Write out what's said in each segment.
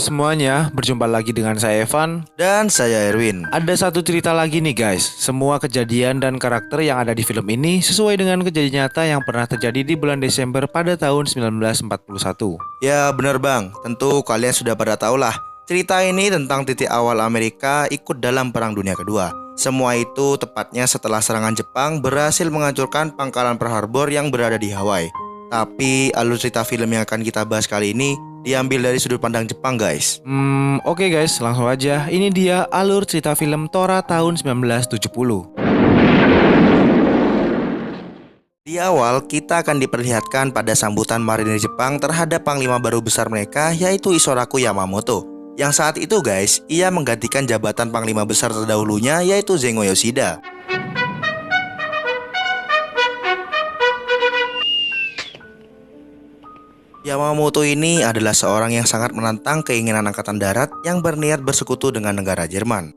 semuanya, berjumpa lagi dengan saya Evan. Dan saya Erwin. Ada satu cerita lagi nih guys. Semua kejadian dan karakter yang ada di film ini sesuai dengan kejadian nyata yang pernah terjadi di bulan Desember pada tahun 1941. Ya bener bang, tentu kalian sudah pada tahu lah. Cerita ini tentang titik awal Amerika ikut dalam Perang Dunia Kedua. Semua itu tepatnya setelah serangan Jepang berhasil menghancurkan pangkalan Pearl Harbor yang berada di Hawaii. Tapi alur cerita film yang akan kita bahas kali ini diambil dari sudut pandang Jepang guys. Oke guys, langsung aja. Ini dia alur cerita film Tora tahun 1970. Di awal kita akan diperlihatkan pada sambutan marinir Jepang terhadap panglima baru besar mereka, yaitu Isoraku Yamamoto. Yang saat itu guys, ia menggantikan jabatan panglima besar terdahulunya, yaitu Zengo Yoshida. Yamamoto ini adalah seorang yang sangat menantang keinginan Angkatan Darat yang berniat bersekutu dengan negara Jerman.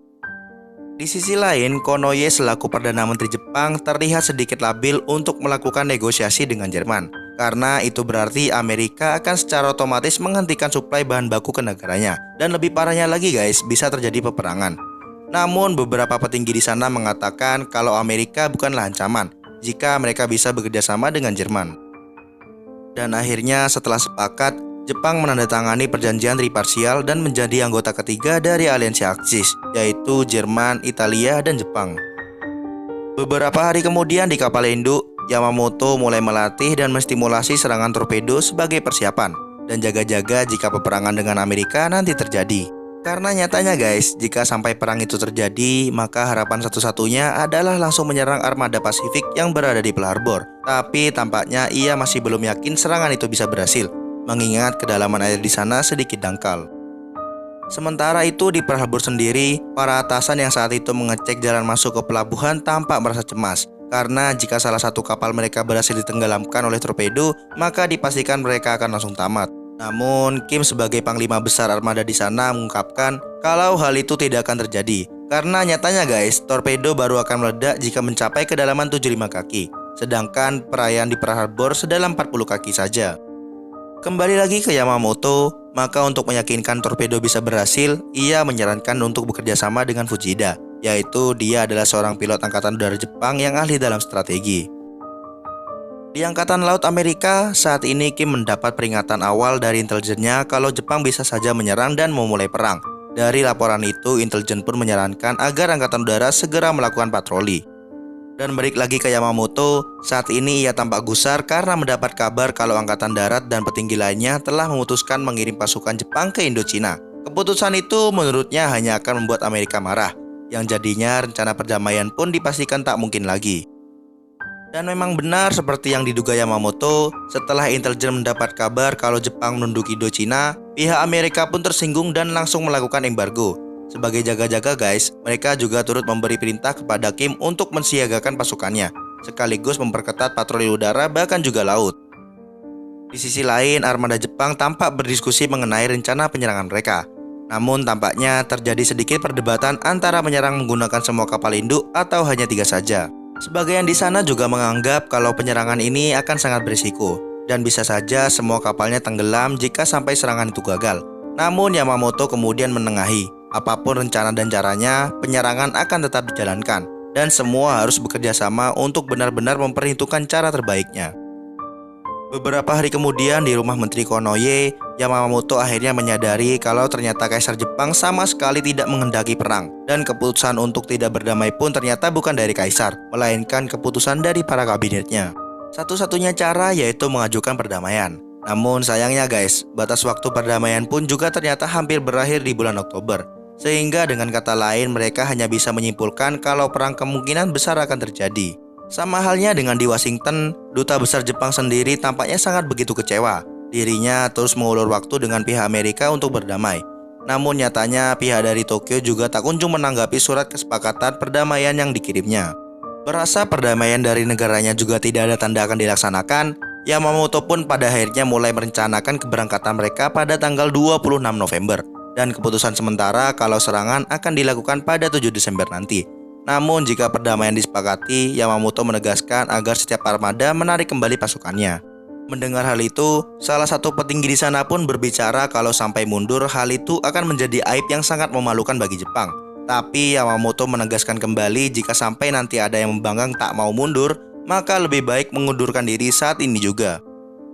Di sisi lain, Konoye selaku Perdana Menteri Jepang terlihat sedikit labil untuk melakukan negosiasi dengan Jerman. Karena itu berarti Amerika akan secara otomatis menghentikan suplai bahan baku ke negaranya. Dan lebih parahnya lagi guys, bisa terjadi peperangan. Namun beberapa petinggi di sana mengatakan kalau Amerika bukanlah ancaman jika mereka bisa bekerja sama dengan Jerman. Dan akhirnya setelah sepakat, Jepang menandatangani perjanjian triparsial dan menjadi anggota ketiga dari aliansi Aksis, yaitu Jerman, Italia, dan Jepang. Beberapa hari kemudian di kapal induk, Yamamoto mulai melatih dan menstimulasi serangan torpedo sebagai persiapan dan jaga-jaga jika peperangan dengan Amerika nanti terjadi. Karena nyatanya guys, jika sampai perang itu terjadi, maka harapan satu-satunya adalah langsung menyerang armada Pasifik yang berada di Pearl Harbor. Tapi tampaknya ia masih belum yakin serangan itu bisa berhasil, mengingat kedalaman air di sana sedikit dangkal. Sementara itu di Pearl Harbor sendiri, para atasan yang saat itu mengecek jalan masuk ke pelabuhan tampak merasa cemas. Karena jika salah satu kapal mereka berhasil ditenggelamkan oleh torpedo, maka dipastikan mereka akan langsung tamat. Namun, Kim sebagai panglima besar armada di sana mengungkapkan kalau hal itu tidak akan terjadi. Karena nyatanya guys, torpedo baru akan meledak jika mencapai kedalaman 75 kaki. Sedangkan perayaan di Pearl Harbor sedalam 40 kaki saja. Kembali lagi ke Yamamoto, maka untuk meyakinkan torpedo bisa berhasil, ia menyarankan untuk bekerja sama dengan Fujida, yaitu dia adalah seorang pilot angkatan udara Jepang yang ahli dalam strategi. Di Angkatan Laut Amerika, saat ini Kim mendapat peringatan awal dari intelijennya kalau Jepang bisa saja menyerang dan memulai perang. Dari laporan itu, intelijen pun menyarankan agar Angkatan Udara segera melakukan patroli. Dan balik lagi ke Yamamoto, saat ini ia tampak gusar karena mendapat kabar kalau Angkatan Darat dan petinggi lainnya telah memutuskan mengirim pasukan Jepang ke Indochina. Keputusan itu menurutnya hanya akan membuat Amerika marah, yang jadinya rencana perdamaian pun dipastikan tak mungkin lagi. Dan memang benar seperti yang diduga Yamamoto, setelah intelijen mendapat kabar kalau Jepang menduduki Indochina, pihak Amerika pun tersinggung dan langsung melakukan embargo. Sebagai jaga-jaga guys, mereka juga turut memberi perintah kepada Kim untuk mensiagakan pasukannya, sekaligus memperketat patroli udara bahkan juga laut. Di sisi lain, armada Jepang tampak berdiskusi mengenai rencana penyerangan mereka. Namun tampaknya terjadi sedikit perdebatan antara menyerang menggunakan semua kapal induk atau hanya 3 saja. Sebagian di sana juga menganggap kalau penyerangan ini akan sangat berisiko dan bisa saja semua kapalnya tenggelam jika sampai serangan itu gagal. Namun Yamamoto kemudian menengahi, apapun rencana dan caranya, penyerangan akan tetap dijalankan dan semua harus bekerja sama untuk benar-benar memperhitungkan cara terbaiknya. Beberapa hari kemudian di rumah Menteri Konoye, Yamamoto akhirnya menyadari kalau ternyata Kaisar Jepang sama sekali tidak menghendaki perang. Dan keputusan untuk tidak berdamai pun ternyata bukan dari Kaisar, melainkan keputusan dari para kabinetnya. Satu-satunya cara yaitu mengajukan perdamaian. Namun sayangnya guys, batas waktu perdamaian pun juga ternyata hampir berakhir di bulan Oktober. Sehingga dengan kata lain mereka hanya bisa menyimpulkan kalau perang kemungkinan besar akan terjadi. Sama halnya dengan di Washington, Duta Besar Jepang sendiri tampaknya sangat begitu kecewa. Dirinya terus mengulur waktu dengan pihak Amerika untuk berdamai. Namun nyatanya pihak dari Tokyo juga tak kunjung menanggapi surat kesepakatan perdamaian yang dikirimnya. Berasa perdamaian dari negaranya juga tidak ada tanda akan dilaksanakan, Yamamoto pun pada akhirnya mulai merencanakan keberangkatan mereka pada tanggal 26 November. Dan keputusan sementara kalau serangan akan dilakukan pada 7 Desember nanti. Namun jika perdamaian disepakati, Yamamoto menegaskan agar setiap armada menarik kembali pasukannya. Mendengar hal itu, salah satu petinggi di sana pun berbicara kalau sampai mundur hal itu akan menjadi aib yang sangat memalukan bagi Jepang. Tapi Yamamoto menegaskan kembali jika sampai nanti ada yang membangkang tak mau mundur, maka lebih baik mengundurkan diri saat ini juga.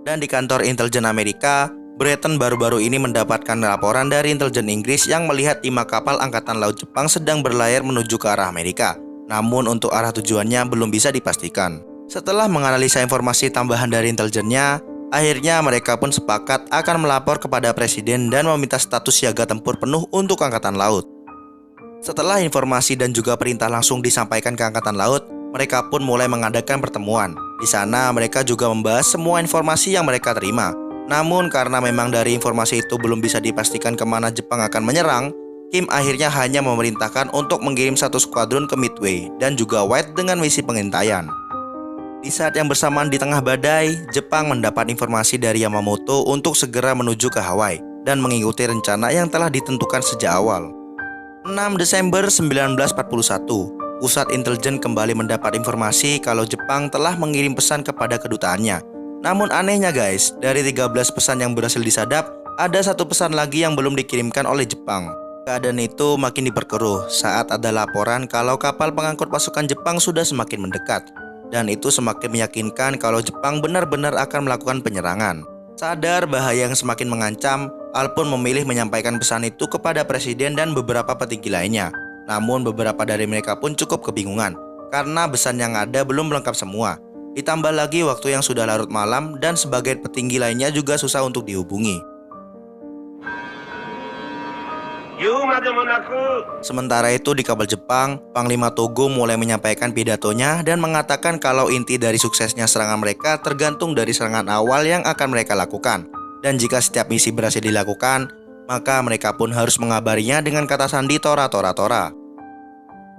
Dan di kantor intelijen Amerika, Breton baru-baru ini mendapatkan laporan dari intelijen Inggris yang melihat 5 kapal angkatan laut Jepang sedang berlayar menuju ke arah Amerika. Namun untuk arah tujuannya belum bisa dipastikan. Setelah menganalisa informasi tambahan dari intelijennya, akhirnya mereka pun sepakat akan melapor kepada presiden dan meminta status siaga tempur penuh untuk angkatan laut. Setelah informasi dan juga perintah langsung disampaikan ke angkatan laut, mereka pun mulai mengadakan pertemuan. Di sana mereka juga membahas semua informasi yang mereka terima. Namun karena memang dari informasi itu belum bisa dipastikan kemana Jepang akan menyerang, Kim akhirnya hanya memerintahkan untuk mengirim 1 skuadron ke Midway dan juga White dengan misi pengintaian. Di saat yang bersamaan di tengah badai, Jepang mendapat informasi dari Yamamoto untuk segera menuju ke Hawaii dan mengikuti rencana yang telah ditentukan sejak awal. 6 Desember 1941, Pusat Intelijen kembali mendapat informasi kalau Jepang telah mengirim pesan kepada kedutaannya. Namun anehnya guys, dari 13 pesan yang berhasil disadap, ada 1 pesan lagi yang belum dikirimkan oleh Jepang. Keadaan itu makin diperkeruh saat ada laporan kalau kapal pengangkut pasukan Jepang sudah semakin mendekat. Dan itu semakin meyakinkan kalau Jepang benar-benar akan melakukan penyerangan. Sadar bahaya yang semakin mengancam, Al pun memilih menyampaikan pesan itu kepada presiden dan beberapa petinggi lainnya. Namun beberapa dari mereka pun cukup kebingungan, karena pesan yang ada belum lengkap semua. Ditambah lagi waktu yang sudah larut malam dan sebagian petinggi lainnya juga susah untuk dihubungi. Sementara itu di kapal Jepang, Panglima Togo mulai menyampaikan pidatonya dan mengatakan kalau inti dari suksesnya serangan mereka tergantung dari serangan awal yang akan mereka lakukan. Dan jika setiap misi berhasil dilakukan, maka mereka pun harus mengabarinya dengan kata sandi Tora Tora Tora.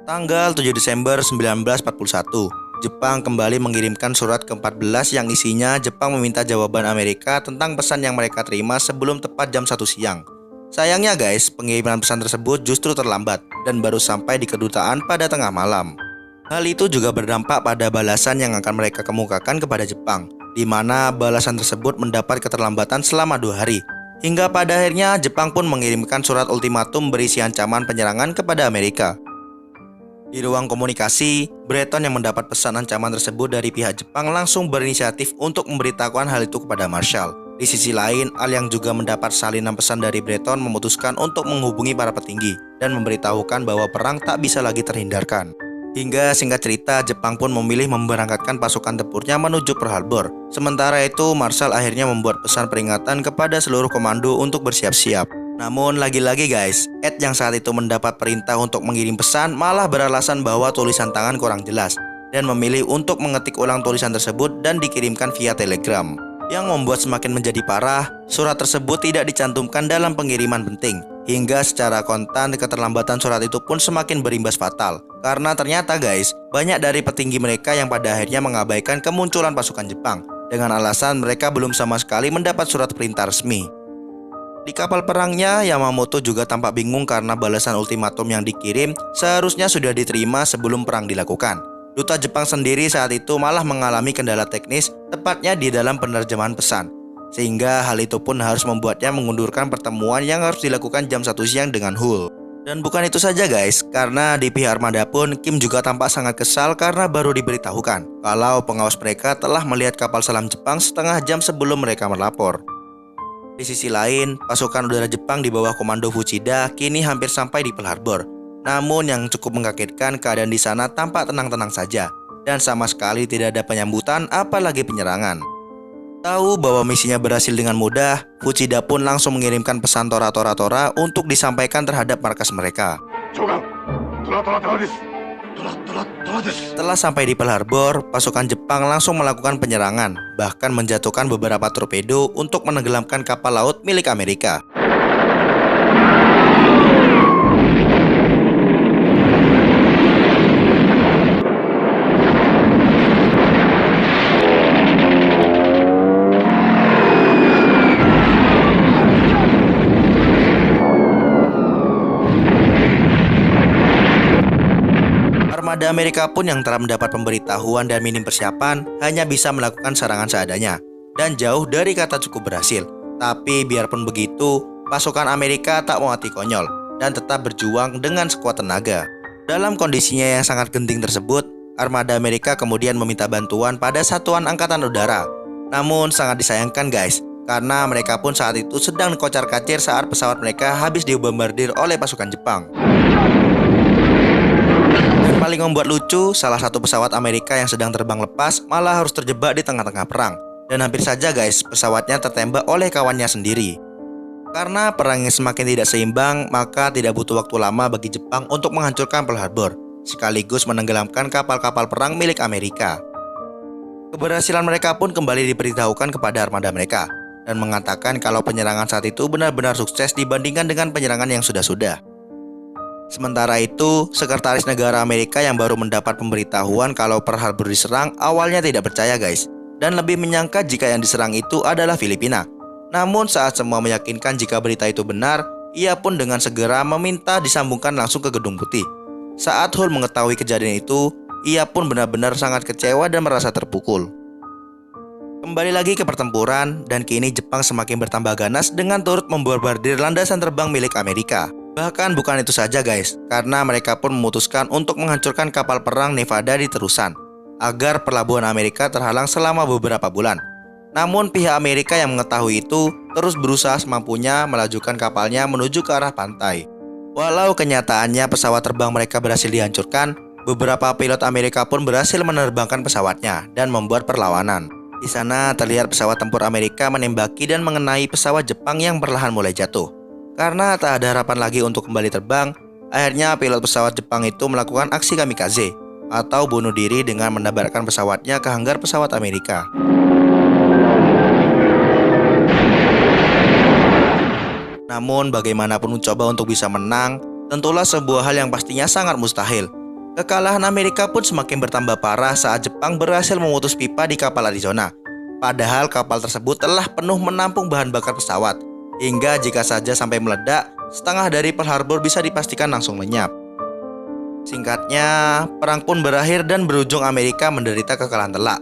Tanggal 7 Desember 1941, Jepang kembali mengirimkan surat ke-14 yang isinya Jepang meminta jawaban Amerika tentang pesan yang mereka terima sebelum tepat jam 1 siang. Sayangnya guys, pengiriman pesan tersebut justru terlambat dan baru sampai di kedutaan pada tengah malam. Hal itu juga berdampak pada balasan yang akan mereka kemukakan kepada Jepang, di mana balasan tersebut mendapat keterlambatan selama 2 hari. Hingga pada akhirnya Jepang pun mengirimkan surat ultimatum berisi ancaman penyerangan kepada Amerika. Di ruang komunikasi, Breton yang mendapat pesan ancaman tersebut dari pihak Jepang langsung berinisiatif untuk memberitahukan hal itu kepada Marshall. Di sisi lain, Al yang juga mendapat salinan pesan dari Breton memutuskan untuk menghubungi para petinggi dan memberitahukan bahwa perang tak bisa lagi terhindarkan. Hingga singkat cerita, Jepang pun memilih memberangkatkan pasukan tempurnya menuju Pearl Harbor. Sementara itu, Marshall akhirnya membuat pesan peringatan kepada seluruh komando untuk bersiap-siap. Namun lagi-lagi guys, Ed yang saat itu mendapat perintah untuk mengirim pesan malah beralasan bahwa tulisan tangan kurang jelas dan memilih untuk mengetik ulang tulisan tersebut dan dikirimkan via telegram. Yang membuat semakin menjadi parah, surat tersebut tidak dicantumkan dalam pengiriman penting. Hingga secara kontan keterlambatan surat itu pun semakin berimbas fatal. Karena ternyata guys, banyak dari petinggi mereka yang pada akhirnya mengabaikan kemunculan pasukan Jepang dengan alasan mereka belum sama sekali mendapat surat perintah resmi. Di kapal perangnya, Yamamoto juga tampak bingung karena balasan ultimatum yang dikirim seharusnya sudah diterima sebelum perang dilakukan. Duta Jepang sendiri saat itu malah mengalami kendala teknis, tepatnya di dalam penerjemahan pesan. Sehingga hal itu pun harus membuatnya mengundurkan pertemuan yang harus dilakukan jam 1 siang dengan Hull. Dan bukan itu saja guys, karena di pihak armada pun Kim juga tampak sangat kesal karena baru diberitahukan kalau pengawas mereka telah melihat kapal selam Jepang setengah jam sebelum mereka melapor. Di sisi lain, pasukan udara Jepang di bawah komando Fuchida kini hampir sampai di Pearl Harbor. Namun yang cukup mengagetkan, keadaan di sana tampak tenang-tenang saja dan sama sekali tidak ada penyambutan apalagi penyerangan. Tahu bahwa misinya berhasil dengan mudah, Fuchida pun langsung mengirimkan pesan Tora Tora Tora untuk disampaikan terhadap markas mereka. Setelah sampai di Pearl Harbor, pasukan Jepang langsung melakukan penyerangan, bahkan menjatuhkan beberapa torpedo untuk menenggelamkan kapal laut milik Amerika. Armada Amerika pun yang telah mendapat pemberitahuan dan minim persiapan hanya bisa melakukan serangan seadanya. dan jauh dari kata cukup berhasil. Tapi biarpun begitu, pasukan Amerika tak mau mati konyol dan tetap berjuang dengan sekuat tenaga. Dalam kondisinya yang sangat genting tersebut, armada Amerika kemudian meminta bantuan pada Satuan Angkatan Udara. Namun sangat disayangkan guys, karena mereka pun saat itu sedang kocar-kacir saat pesawat mereka habis dibombardir oleh pasukan Jepang. Dan paling membuat lucu, salah satu pesawat Amerika yang sedang terbang lepas malah harus terjebak di tengah-tengah perang. Dan hampir saja guys, pesawatnya tertembak oleh kawannya sendiri. Karena perang yang semakin tidak seimbang, maka tidak butuh waktu lama bagi Jepang untuk menghancurkan Pearl Harbor, sekaligus menenggelamkan kapal-kapal perang milik Amerika. Keberhasilan mereka pun kembali diberitahukan kepada armada mereka, dan mengatakan kalau penyerangan saat itu benar-benar sukses dibandingkan dengan penyerangan yang sudah-sudah. Sementara itu, Sekretaris Negara Amerika yang baru mendapat pemberitahuan kalau Pearl Harbor diserang awalnya tidak percaya guys, dan lebih menyangka jika yang diserang itu adalah Filipina. Namun saat semua meyakinkan jika berita itu benar, ia pun dengan segera meminta disambungkan langsung ke Gedung Putih. Saat Hull mengetahui kejadian itu, ia pun benar-benar sangat kecewa dan merasa terpukul. Kembali lagi ke pertempuran, dan kini Jepang semakin bertambah ganas dengan turut membombardir landasan terbang milik Amerika. Bahkan bukan itu saja guys, karena mereka pun memutuskan untuk menghancurkan kapal perang Nevada di terusan, agar pelabuhan Amerika terhalang selama beberapa bulan. Namun pihak Amerika yang mengetahui itu terus berusaha semampunya melajukan kapalnya menuju ke arah pantai. Walau kenyataannya pesawat terbang mereka berhasil dihancurkan, beberapa pilot Amerika pun berhasil menerbangkan pesawatnya dan membuat perlawanan. Di sana terlihat pesawat tempur Amerika menembaki dan mengenai pesawat Jepang yang perlahan mulai jatuh. Karena tak ada harapan lagi untuk kembali terbang, akhirnya pilot pesawat Jepang itu melakukan aksi kamikaze atau bunuh diri dengan mendabarkan pesawatnya ke hanggar pesawat Amerika. Namun bagaimanapun mencoba untuk bisa menang, tentulah sebuah hal yang pastinya sangat mustahil. Kekalahan Amerika pun semakin bertambah parah saat Jepang berhasil memutus pipa di kapal Arizona. Padahal kapal tersebut telah penuh menampung bahan bakar pesawat, hingga jika saja sampai meledak, setengah dari Pearl Harbor bisa dipastikan langsung lenyap. Singkatnya, perang pun berakhir dan berujung Amerika menderita kekalahan telak.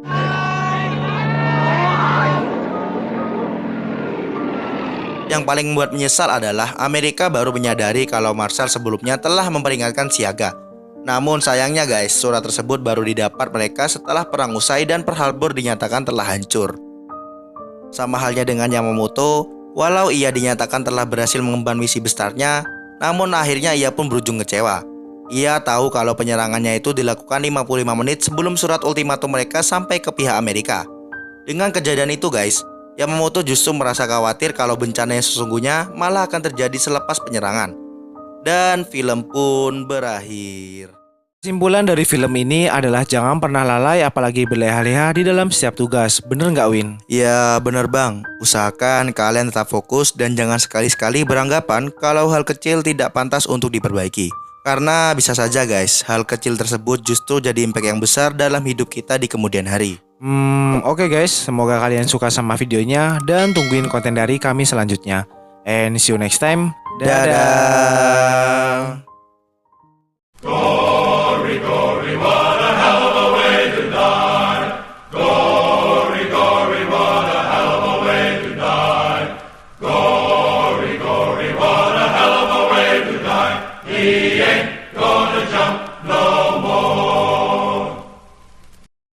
Yang paling membuat menyesal adalah Amerika baru menyadari kalau Marshall sebelumnya telah memperingatkan siaga. Namun sayangnya guys, surat tersebut baru didapat mereka setelah perang usai dan Pearl Harbor dinyatakan telah hancur. Sama halnya dengan Yamamoto, walau ia dinyatakan telah berhasil mengemban misi besarnya, namun akhirnya ia pun berujung kecewa. Ia tahu kalau penyerangannya itu dilakukan 55 menit sebelum surat ultimatum mereka sampai ke pihak Amerika. Dengan kejadian itu guys, Yamamoto justru merasa khawatir kalau bencana yang sesungguhnya malah akan terjadi selepas penyerangan. Dan film pun berakhir. Kesimpulan dari film ini adalah jangan pernah lalai apalagi berleha-leha di dalam setiap tugas. Bener nggak Win? Ya bener bang, usahakan kalian tetap fokus dan jangan sekali-sekali beranggapan kalau hal kecil tidak pantas untuk diperbaiki. Karena bisa saja guys, hal kecil tersebut justru jadi impact yang besar dalam hidup kita di kemudian hari. Oke guys, semoga kalian suka sama videonya dan tungguin konten dari kami selanjutnya. And see you next time. Dadah. Glory, glory, what a hell of a way to die. Glory, glory, what a hell of a way to die. Glory, glory, what a hell of a way to die. He ain't gonna jump.